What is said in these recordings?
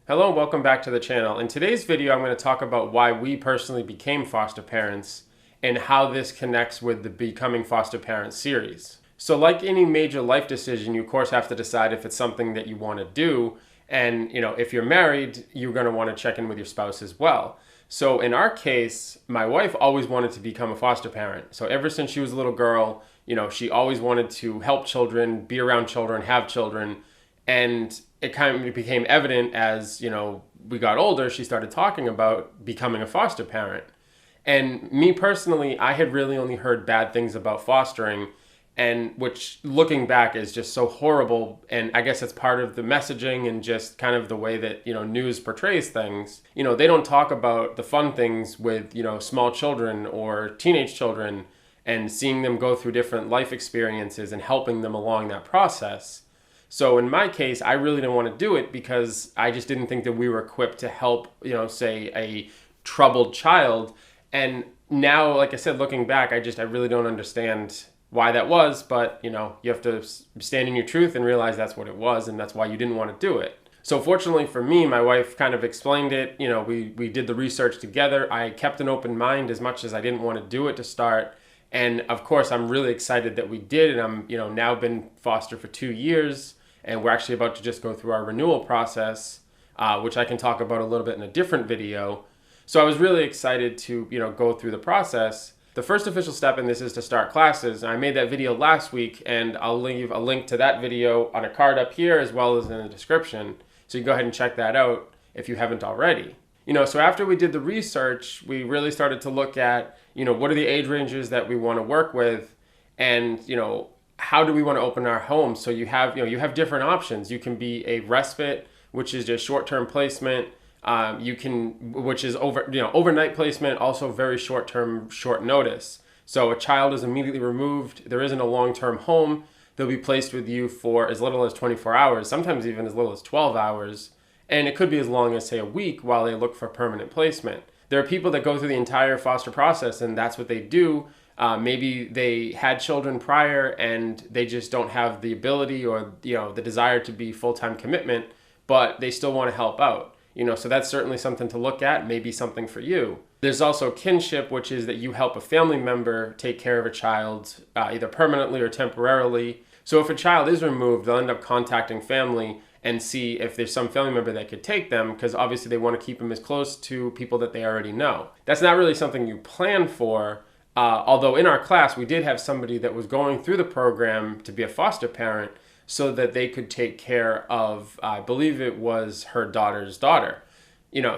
Hello and welcome back to the channel. In today's video, I'm going to talk about why we personally became foster parents and how this connects with the Becoming Foster Parent series. So like any major life decision, you of course have to decide if it's something that you want to do. And if you're married, you're going to want to check in with your spouse as well. So in our case, my wife always wanted to become a foster parent. So ever since she was a little girl, she always wanted to help children, be around children, have children. And it kind of became evident as, we got older, she started talking about becoming a foster parent. And me personally, I had really only heard bad things about fostering, and which looking back is just so horrible. And I guess it's part of the messaging and just kind of the way that, news portrays things. They don't talk about the fun things with, small children or teenage children and seeing them go through different life experiences and helping them along that process. So in my case, I really didn't want to do it because I just didn't think that we were equipped to help, say a troubled child. And now, like I said, looking back, I really don't understand why that was. But, you have to stand in your truth and realize that's what it was. And that's why you didn't want to do it. So fortunately for me, my wife kind of explained it. We did the research together. I kept an open mind as much as I didn't want to do it to start. And of course, I'm really excited that we did. And I'm, now been foster for 2 years. And we're actually about to just go through our renewal process, which I can talk about a little bit in a different video. So I was really excited to, go through the process. The first official step in this is to start classes. I made that video last week, and I'll leave a link to that video on a card up here as well as in the description. So you can go ahead and check that out if you haven't already. So after we did the research, we really started to look at, what are the age ranges that we want to work with, and, how do we want to open our home? So you have different options. You can be a respite, which is just short-term placement. Which is overnight placement, also very short-term, short notice. So a child is immediately removed. There isn't a long-term home. They'll be placed with you for as little as 24 hours, sometimes even as little as 12 hours. And it could be as long as, say, a week while they look for permanent placement. There are people that go through the entire foster process, and that's what they do. Maybe they had children prior and they just don't have the ability or the desire to be full-time commitment, but they still want to help out. So that's certainly something to look at, maybe something for you. There's also kinship, which is that you help a family member take care of a child, either permanently or temporarily. So if a child is removed, they'll end up contacting family and see if there's some family member that could take them, because obviously they want to keep them as close to people that they already know. That's not really something you plan for. Although in our class, we did have somebody that was going through the program to be a foster parent so that they could take care of, I believe it was her daughter's daughter.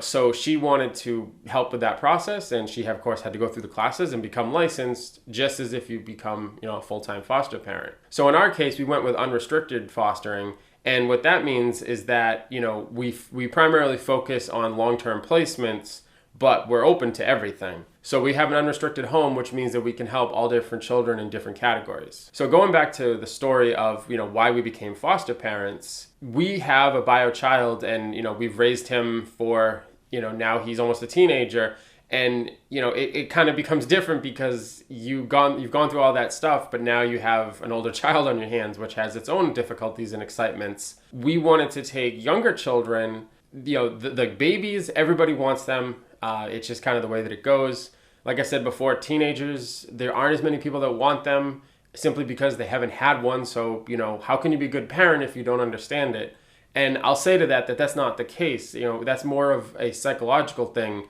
So she wanted to help with that process, and she, of course, had to go through the classes and become licensed, just as if you become, a full-time foster parent. So in our case, we went with unrestricted fostering, and what that means is that, we primarily focus on long-term placements, but we're open to everything. So we have an unrestricted home, which means that we can help all different children in different categories. So going back to the story of, why we became foster parents, we have a bio child, and, we've raised him for, now he's almost a teenager. And, it kind of becomes different because you've gone through all that stuff, but now you have an older child on your hands, which has its own difficulties and excitements. We wanted to take younger children, the babies, everybody wants them. It's just kind of the way that it goes. Like I said before, teenagers, there aren't as many people that want them simply because they haven't had one. So, how can you be a good parent if you don't understand it? And I'll say to that's not the case. That's more of a psychological thing.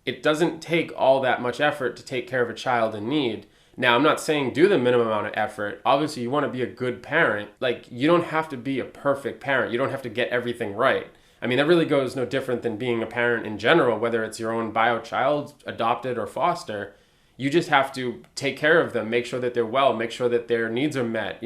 It doesn't take all that much effort to take care of a child in need. Now, I'm not saying do the minimum amount of effort. Obviously, you want to be a good parent. Like, you don't have to be a perfect parent. You don't have to get everything right. I mean, that really goes no different than being a parent in general, whether it's your own bio child, adopted or foster. You just have to take care of them, make sure that they're well, make sure that their needs are met,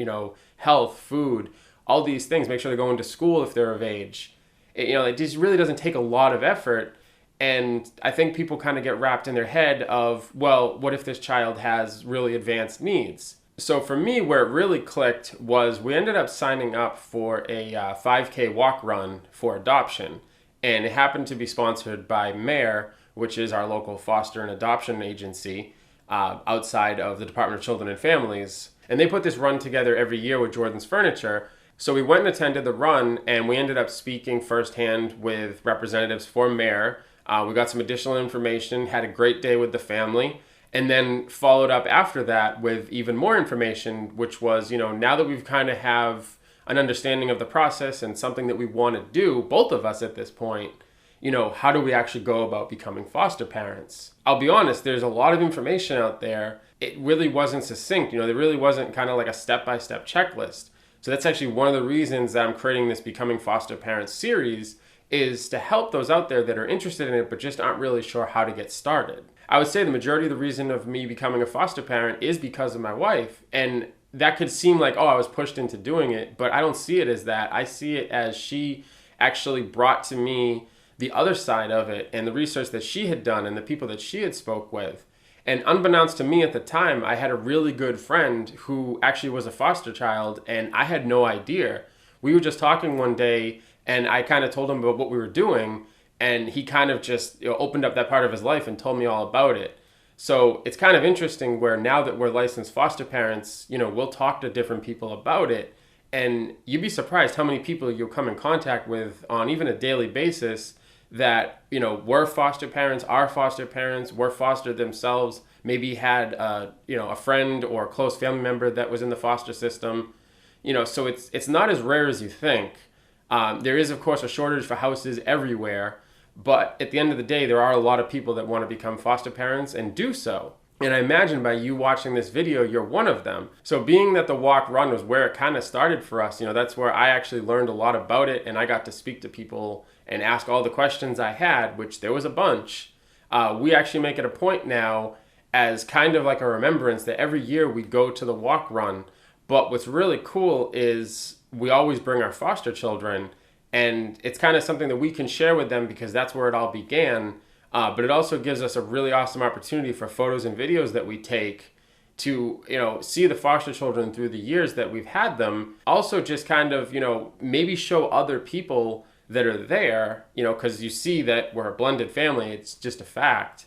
health, food, all these things, make sure they're going to school if they're of age. It just really doesn't take a lot of effort. And I think people kind of get wrapped in their head of, well, what if this child has really advanced needs? So for me, where it really clicked was we ended up signing up for a 5K walk run for adoption. And it happened to be sponsored by MARE, which is our local foster and adoption agency outside of the Department of Children and Families. And they put this run together every year with Jordan's Furniture. So we went and attended the run, and we ended up speaking firsthand with representatives for mayor. We got some additional information, had a great day with the family, and then followed up after that with even more information, which was, now that we've kind of have an understanding of the process and something that we want to do, both of us at this point, how do we actually go about becoming foster parents? I'll be honest, there's a lot of information out there. It really wasn't succinct. There really wasn't kind of like a step-by-step checklist. So that's actually one of the reasons that I'm creating this Becoming Foster Parents series, is to help those out there that are interested in it but just aren't really sure how to get started. I would say the majority of the reason of me becoming a foster parent is because of my wife, and that could seem like, I was pushed into doing it, but I don't see it as that. I see it as she actually brought to me the other side of it and the research that she had done and the people that she had spoke with. And unbeknownst to me at the time, I had a really good friend who actually was a foster child, and I had no idea. We were just talking one day, and I kind of told him about what we were doing, and he kind of just opened up that part of his life and told me all about it. So it's kind of interesting where now that we're licensed foster parents, we'll talk to different people about it, and you'd be surprised how many people you'll come in contact with on even a daily basis that were foster parents, are foster parents, were fostered themselves, maybe had a friend or a close family member that was in the foster system. So it's not as rare as you think. There is, of course, a shortage for houses everywhere, but at the end of the day, there are a lot of people that want to become foster parents and do so. And I imagine by you watching this video, you're one of them. So being that the walk run was where it kind of started for us, that's where I actually learned a lot about it, and I got to speak to people and ask all the questions I had, which there was a bunch. We actually make it a point now as kind of like a remembrance that every year we go to the walk run. But what's really cool is we always bring our foster children, and it's kind of something that we can share with them because that's where it all began. But it also gives us a really awesome opportunity for photos and videos that we take to, see the foster children through the years that we've had them. Also just kind of, maybe show other people that are there, because you see that we're a blended family. It's just a fact.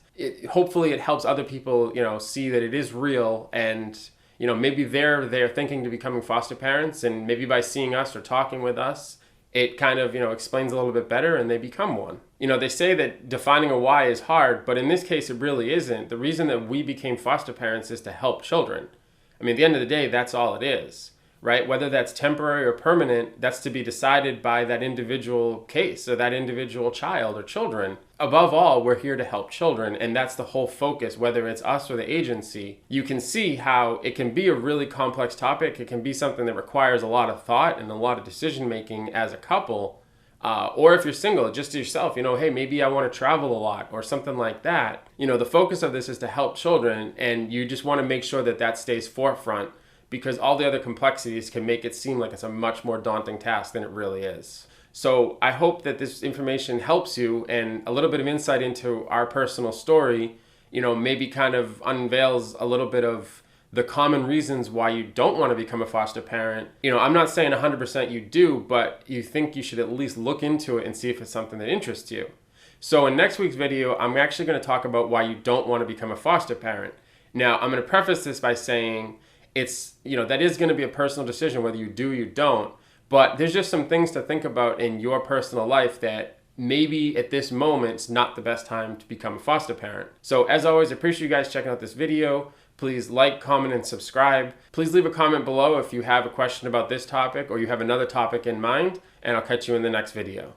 Hopefully it helps other people, see that it is real, and, maybe they're thinking to becoming foster parents, and maybe by seeing us or talking with us, it kind of, explains a little bit better and they become one. They say that defining a why is hard, but in this case, it really isn't. The reason that we became foster parents is to help children. I mean, at the end of the day, that's all it is, right? Whether that's temporary or permanent, that's to be decided by that individual case or that individual child or children. Above all, we're here to help children, and that's the whole focus, whether it's us or the agency. You can see how it can be a really complex topic. It can be something that requires a lot of thought and a lot of decision making as a couple. Or if you're single, just to yourself, hey, maybe I want to travel a lot or something like that. The focus of this is to help children, and you just want to make sure that that stays forefront, because all the other complexities can make it seem like it's a much more daunting task than it really is. So I hope that this information helps you, and a little bit of insight into our personal story, maybe kind of unveils a little bit of the common reasons why you don't want to become a foster parent. I'm not saying 100% you do, but you think you should at least look into it and see if it's something that interests you. So in next week's video, I'm actually going to talk about why you don't want to become a foster parent. Now, I'm going to preface this by saying it's, that is going to be a personal decision whether you do or you don't, but there's just some things to think about in your personal life that maybe at this moment it's not the best time to become a foster parent. So as always, I appreciate you guys checking out this video. Please like, comment, and subscribe. Please leave a comment below if you have a question about this topic or you have another topic in mind, and I'll catch you in the next video.